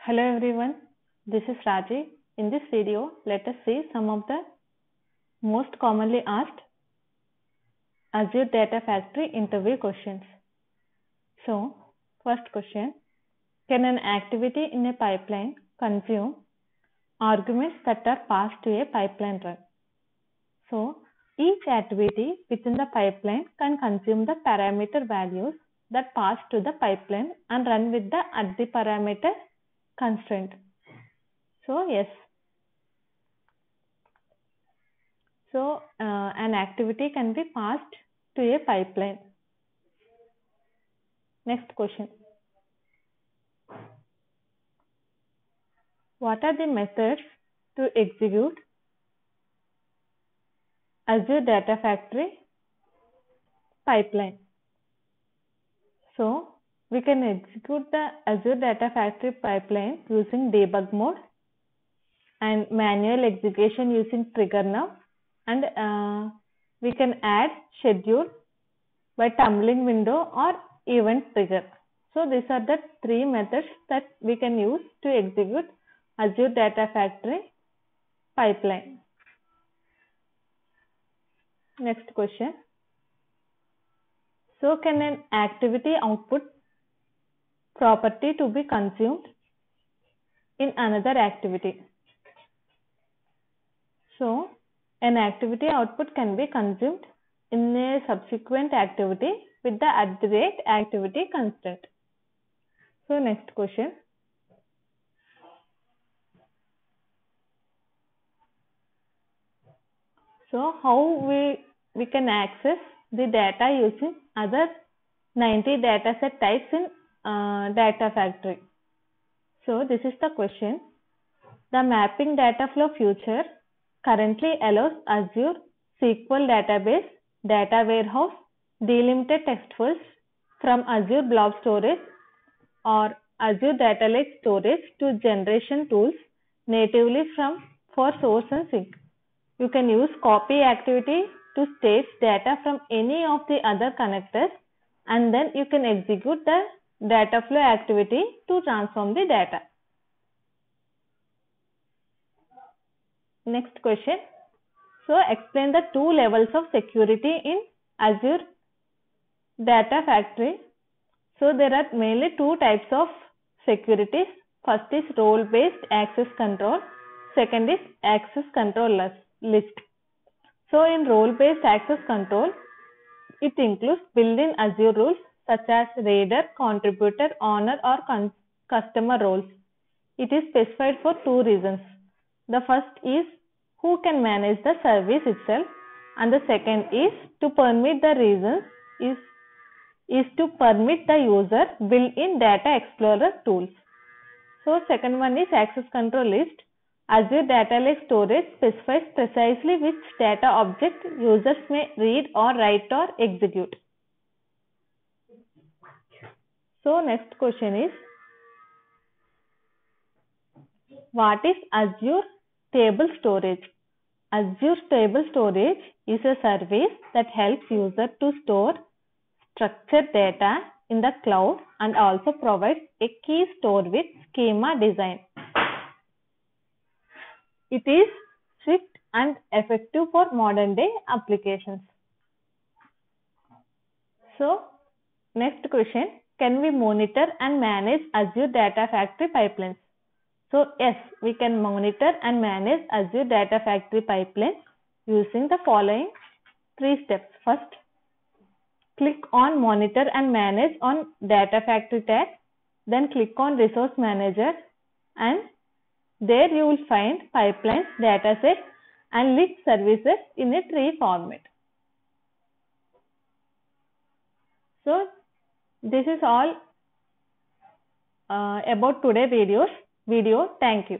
Hello everyone, this is Raji. In this video, let us see some of the most commonly asked Azure Data Factory interview questions. So, first question, can an activity in a pipeline consume arguments that are passed to a pipeline run? So, each activity within the pipeline can consume the parameter values that pass to the pipeline and run with the at the parameter constraint. So, yes. So, an activity can be passed to a pipeline. Next question. What are the methods to execute Azure Data Factory pipeline? So, we can execute the Azure Data Factory pipeline using debug mode and manual execution using trigger now, and we can add schedule by tumbling window or event trigger. So these are the three methods that we can use to execute Azure Data Factory pipeline. Next question. So can an activity output property to be consumed in another activity? So an activity output can be consumed in a subsequent activity with the @activity constraint. So next question. So how we can access the data using other 90 dataset types in Data Factory? So this is the question. The mapping data flow feature currently allows Azure SQL database, data warehouse, delimited text files from Azure Blob Storage or Azure Data Lake Storage to generation tools natively for source and sync. You can use copy activity to stage data from any of the other connectors, and then you can execute the data flow activity to transform the data. Next question. So explain the two levels of security in Azure Data Factory. So there are mainly two types of securities. First is role-based access control. Second is access control list. So in role-based access control, it includes built-in Azure rules such as reader, contributor, owner or customer roles. It is specified for two reasons. The first is who can manage the service itself, and the second is to permit the reasons is to permit the user built-in data explorer tools. So second one is access control list. Azure Data Lake Storage specifies precisely which data object users may read or write or execute. So next question is, what is Azure Stable Storage? Azure Stable Storage is a service that helps users to store structured data in the cloud and also provides a key store with schema design. It is swift and effective for modern day applications. So, next question, can we monitor and manage Azure Data Factory pipelines? So, yes, we can monitor and manage Azure Data Factory pipelines using the following three steps. First, click on Monitor and Manage on Data Factory tab. Then click on Resource Manager, and there you will find pipelines, datasets and list services in a tree format. So this is all about today's video. Thank you.